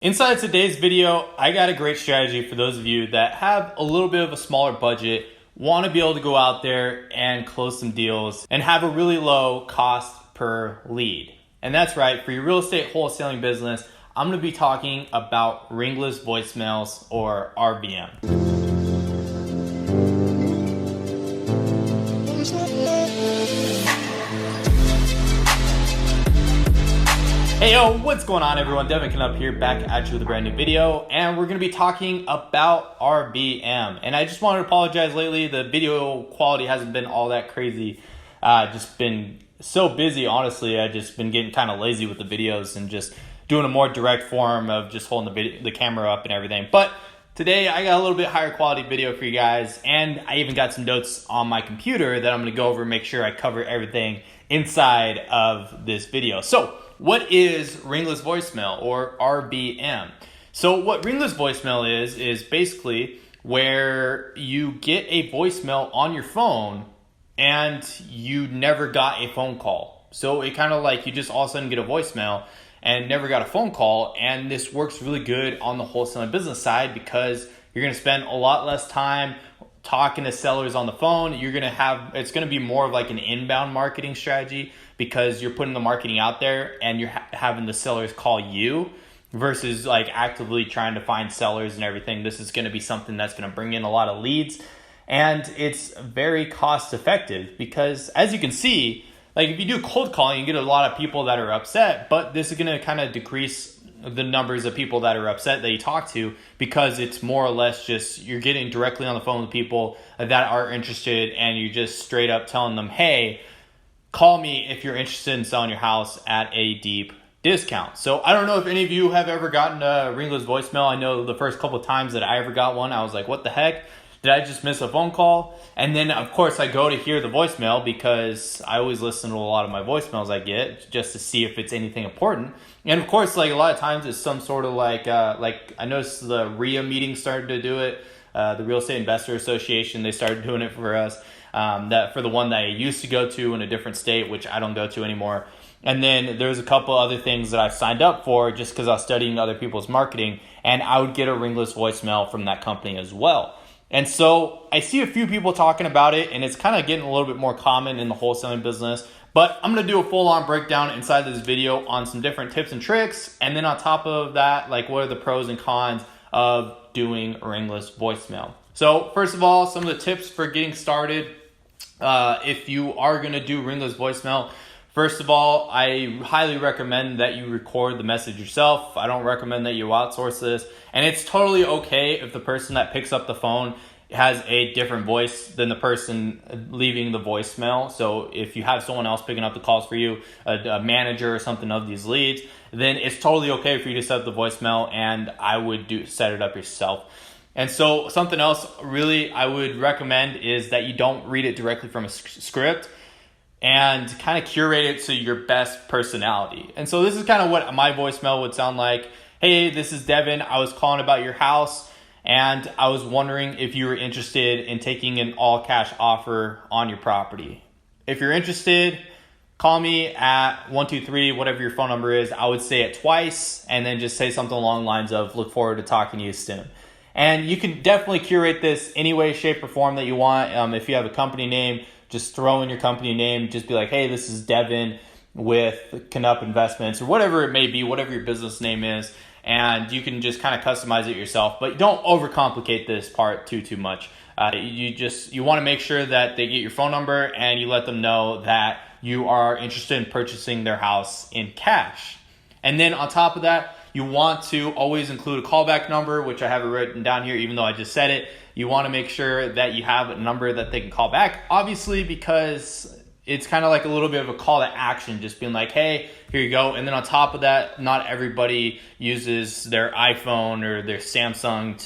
Inside today's video, I got a great strategy for those of you that have a little bit of a smaller budget, want to be able to go out there and close some deals and have a really low cost per lead. And that's right, for your real estate wholesaling business, I'm going to be talking about ringless voicemails or RVM. Hey yo, what's going on everyone? Devin Knupp here, back at you with a brand new video, and we're going to be talking about RVM. And I just want to apologize lately, the video quality hasn't been all that crazy. Just been so busy, honestly. I've just been getting kind of lazy with the videos and just doing a more direct form of just holding the camera up and everything. But today I got a little bit higher quality video for you guys, and I even got some notes on my computer that I'm going to go over and make sure I cover everything inside of this video. So what is ringless voicemail or RVM? So what ringless voicemail is basically where you get a voicemail on your phone and you never got a phone call. So it kind of like you just all of a sudden get a voicemail and never got a phone call. And this works really good on the wholesaling business side because you're going to spend a lot less time talking to sellers on the phone. It's going to be more of like an inbound marketing strategy because you're putting the marketing out there and you're having the sellers call you versus like actively trying to find sellers and everything. This is going to be something that's going to bring in a lot of leads, and it's very cost effective because as you can see, like if you do cold calling, you get a lot of people that are upset, but this is going to kind of decrease the numbers of people that are upset that you talk to because it's more or less just you're getting directly on the phone with people that are interested and you're just straight up telling them, hey, call me if you're interested in selling your house at a deep discount. So I don't know if any of you have ever gotten a ringless voicemail. I know the first couple of times that I ever got one, I was like, what the heck? Did I just miss a phone call? And then, of course, I go to hear the voicemail because I always listen to a lot of my voicemails I get just to see if it's anything important. And, of course, like a lot of times it's some sort of like I noticed the RIA meeting started to do it. The Real Estate Investor Association, they started doing it for us. That for the one that I used to go to in a different state, which I don't go to anymore. And then there's a couple other things that I've signed up for just because I was studying other people's marketing, and I would get a ringless voicemail from that company as well. And so I see a few people talking about it, and it's kind of getting a little bit more common in the wholesaling business. But I'm going to do a full-on breakdown inside this video on some different tips and tricks. And then on top of that, like what are the pros and cons of doing a ringless voicemail? So first of all, some of the tips for getting started. If you are going to do ringless voicemail, first of all, I highly recommend that you record the message yourself. I don't recommend that you outsource this. And it's totally okay if the person that picks up the phone has a different voice than the person leaving the voicemail. So if you have someone else picking up the calls for you, a manager or something of these leads, then it's totally okay for you to set up the voicemail, and I would set it up yourself. And so something else really I would recommend is that you don't read it directly from a script and kind of curate it to your best personality. And so this is kind of what my voicemail would sound like. Hey, this is Devin. I was calling about your house, and I was wondering if you were interested in taking an all-cash offer on your property. If you're interested, call me at 123, whatever your phone number is. I would say it twice, and then just say something along the lines of, look forward to talking to you soon. And you can definitely curate this any way, shape, or form that you want. If you have a company name, just throw in your company name. Just be like, hey, this is Devin with Knupp Investments, or whatever it may be, whatever your business name is. And you can just kind of customize it yourself. But don't overcomplicate this part too much. You want to make sure that they get your phone number and you let them know that you are interested in purchasing their house in cash. And then on top of that, you want to always include a callback number, which I have it written down here, even though I just said it. You want to make sure that you have a number that they can call back, obviously, because it's kind of like a little bit of a call to action, just being like, hey, here you go. And then on top of that, not everybody uses their iPhone or their Samsung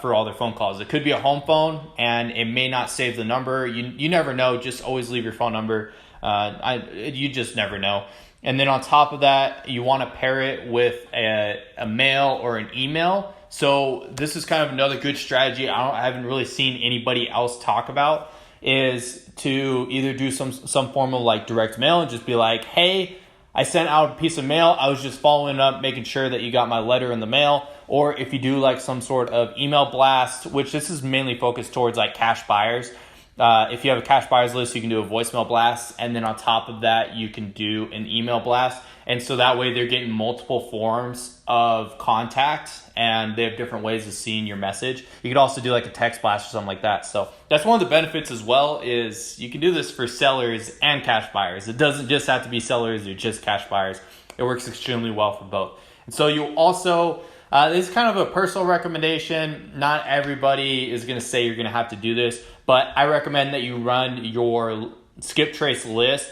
for all their phone calls. It could be a home phone, and it may not save the number. You never know. Just always leave your phone number. You just never know. And then on top of that, you want to pair it with a mail or an email. So this is kind of another good strategy I haven't really seen anybody else talk about, is to either do some form of like direct mail and just be like, hey, I sent out a piece of mail, I was just following up, making sure that you got my letter in the mail. Or if you do like some sort of email blast, which this is mainly focused towards like cash buyers. If you have a cash buyers list, you can do a voicemail blast. And then on top of that, you can do an email blast. And so that way they're getting multiple forms of contact and they have different ways of seeing your message. You could also do like a text blast or something like that. So that's one of the benefits as well, is you can do this for sellers and cash buyers. It doesn't just have to be sellers or just cash buyers. It works extremely well for both. And so you also, this is kind of a personal recommendation. Not everybody is going to say you're going to have to do this, but I recommend that you run your skip trace list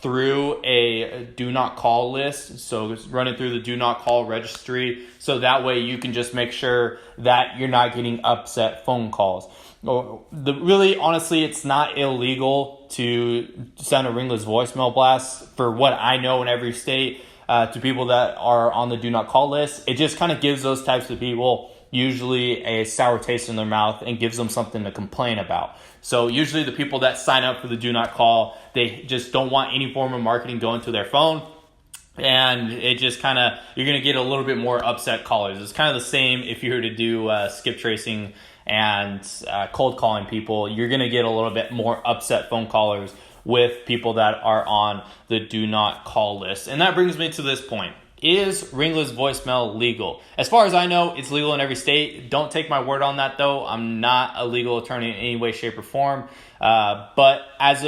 through a do not call list. So just run it through the do not call registry. So that way you can just make sure that you're not getting upset phone calls. Really, honestly, it's not illegal to send a ringless voicemail blast, for what I know, in every state, to people that are on the do not call list. It just kind of gives those types of people usually a sour taste in their mouth and gives them something to complain about. So usually the people that sign up for the do not call, they just don't want any form of marketing going to their phone. And it just kind of, you're going to get a little bit more upset callers. It's kind of the same if you were to do skip tracing and cold calling people. You're going to get a little bit more upset phone callers with people that are on the do not call list. And that brings me to this point. Is ringless voicemail legal? As far as I know, it's legal in every state. Don't take my word on that, though. I'm not a legal attorney in any way, shape, or form. But as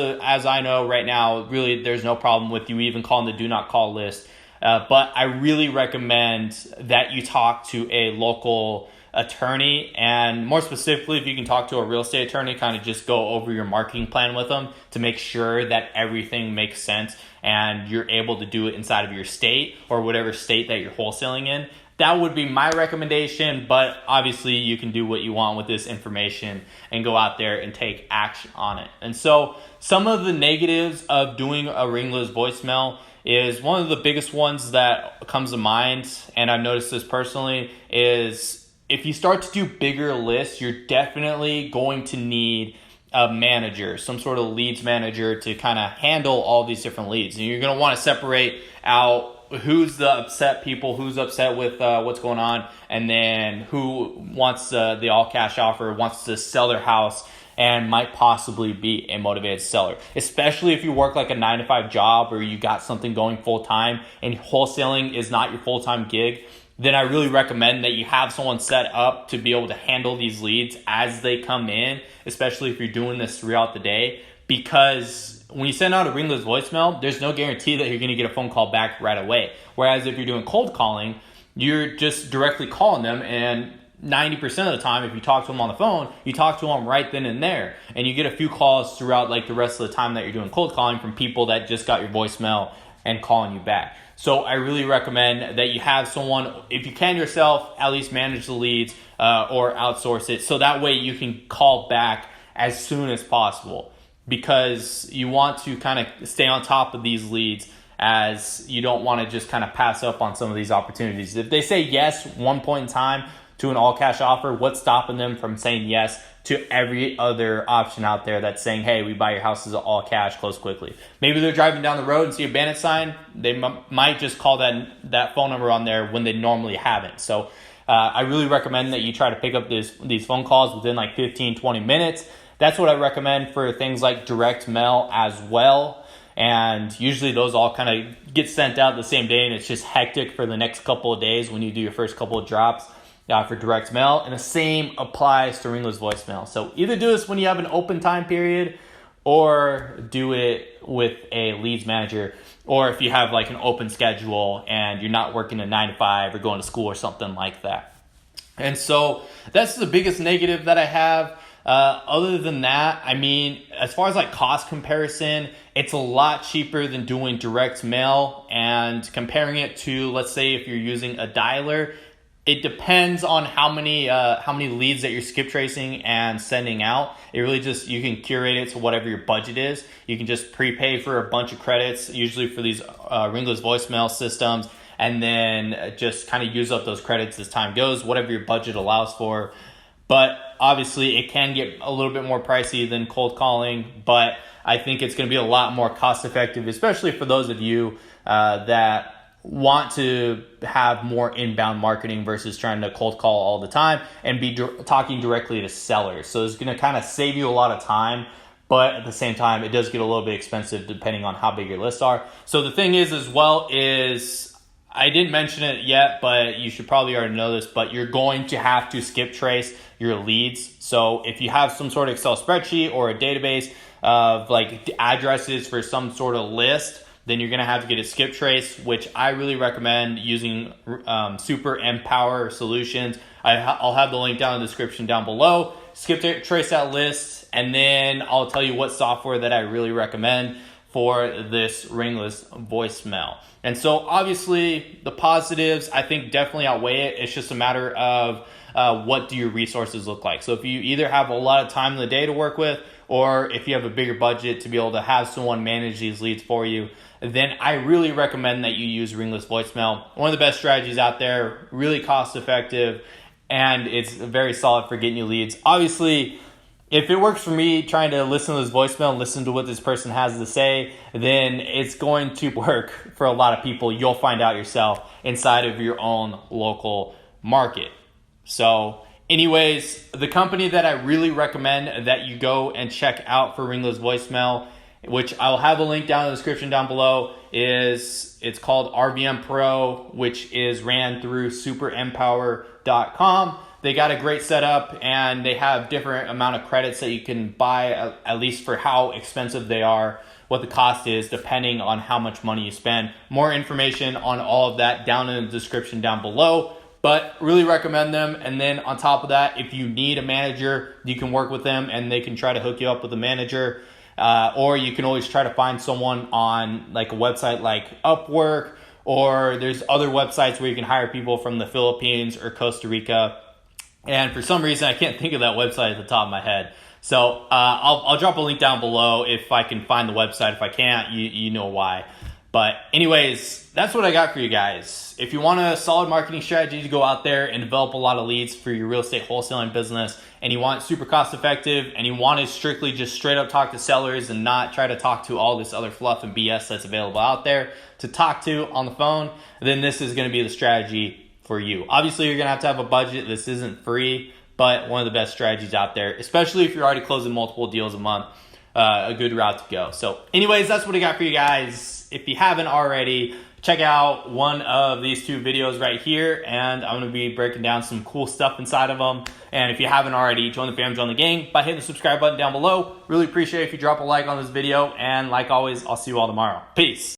I know right now, really, there's no problem with you even calling the do not call list. But I really recommend that you talk to a local attorney, and more specifically, if you can talk to a real estate attorney, kind of just go over your marketing plan with them to make sure that everything makes sense and you're able to do it inside of your state or whatever state that you're wholesaling in. That would be my recommendation, but obviously you can do what you want with this information and go out there and take action on it. And so some of the negatives of doing a ringless voicemail is, one of the biggest ones that comes to mind, and I've noticed this personally, is if you start to do bigger lists, you're definitely going to need a manager, some sort of leads manager, to kind of handle all these different leads. And you're going to want to separate out who's the upset people, who's upset with what's going on, and then who wants the all cash offer, wants to sell their house and might possibly be a motivated seller. Especially if you work like a 9-to-5 job or you got something going full time and wholesaling is not your full-time gig, then I really recommend that you have someone set up to be able to handle these leads as they come in, especially if you're doing this throughout the day. Because when you send out a ringless voicemail, there's no guarantee that you're going to get a phone call back right away. Whereas if you're doing cold calling, you're just directly calling them, and 90% of the time, if you talk to them on the phone, you talk to them right then and there. And you get a few calls throughout like the rest of the time that you're doing cold calling from people that just got your voicemail and calling you back. So I really recommend that you have someone, if you can yourself, at least manage the leads or outsource it. So that way you can call back as soon as possible, because you want to kind of stay on top of these leads, as you don't want to just kind of pass up on some of these opportunities. If they say yes one point in time to an all cash offer, what's stopping them from saying yes to every other option out there that's saying, hey, we buy your houses all cash, close quickly? Maybe they're driving down the road and see a bandit sign. They might just call that phone number on there when they normally haven't. So I really recommend that you try to pick up these phone calls within like 15, 20 minutes. That's what I recommend for things like direct mail as well. And usually those all kind of get sent out the same day, and it's just hectic for the next couple of days when you do your first couple of drops for direct mail. And the same applies to ringless voicemail. So either do this when you have an open time period, or do it with a leads manager, or if you have like an open schedule and you're not working a 9-to-5 or going to school or something like that. And so that's the biggest negative that I have. Other than that, I mean, as far as like cost comparison, it's a lot cheaper than doing direct mail. And comparing it to, let's say, if you're using a dialer, it depends on how many leads that you're skip tracing and sending out. It really just, you can curate it to whatever your budget is. You can just prepay for a bunch of credits, usually for these ringless voicemail systems, and then just kind of use up those credits as time goes, whatever your budget allows for. But obviously it can get a little bit more pricey than cold calling, but I think it's going to be a lot more cost effective, especially for those of you that want to have more inbound marketing versus trying to cold call all the time and be talking directly to sellers. So it's going to kind of save you a lot of time, but at the same time, it does get a little bit expensive depending on how big your lists are. So the thing is as well is, I didn't mention it yet, but you should probably already know this, but you're going to have to skip trace your leads. So if you have some sort of Excel spreadsheet or a database of like addresses for some sort of list, then you're going to have to get a skip trace, which I really recommend using Super Empower Solutions. I'll have the link down in the description down below. Skip trace that list, and then I'll tell you what software that I really recommend for this Ringless voicemail. And so obviously the positives, I think, definitely outweigh it. It's just a matter of what do your resources look like. So if you either have a lot of time in the day to work with, or if you have a bigger budget to be able to have someone manage these leads for you, then I really recommend that you use Ringless voicemail. One of the best strategies out there, really cost effective, and it's very solid for getting you leads. Obviously, if it works for me trying to listen to this voicemail and listen to what this person has to say, then it's going to work for a lot of people. You'll find out yourself inside of your own local market. So anyways, the company that I really recommend that you go and check out for Ringless voicemail, which I'll have a link down in the description down below, it's called RVM Pro, which is ran through superempower.com. They got a great setup, and they have different amount of credits that you can buy, at least for how expensive they are, what the cost is, depending on how much money you spend. More information on all of that down in the description down below, but really recommend them. And then on top of that, if you need a manager, you can work with them and they can try to hook you up with a manager. Or you can always try to find someone on like a website like Upwork, or there's other websites where you can hire people from the Philippines or Costa Rica. And for some reason, I can't think of that website at the top of my head. So I'll drop a link down below if I can find the website. If I can't, you know why. But anyways, that's what I got for you guys. If you want a solid marketing strategy to go out there and develop a lot of leads for your real estate wholesaling business, and you want it super cost effective, and you want to strictly just straight up talk to sellers and not try to talk to all this other fluff and BS that's available out there to talk to on the phone, then this is going to be the strategy for you. Obviously, you're going to have a budget. This isn't free, but one of the best strategies out there, especially if you're already closing multiple deals a month, a good route to go. So anyways, that's what I got for you guys. If you haven't already, check out one of these two videos right here, and I'm going to be breaking down some cool stuff inside of them. And if you haven't already, join the fam, join the gang by hitting the subscribe button down below. Really appreciate it if you drop a like on this video, and like always, I'll see you all tomorrow. Peace.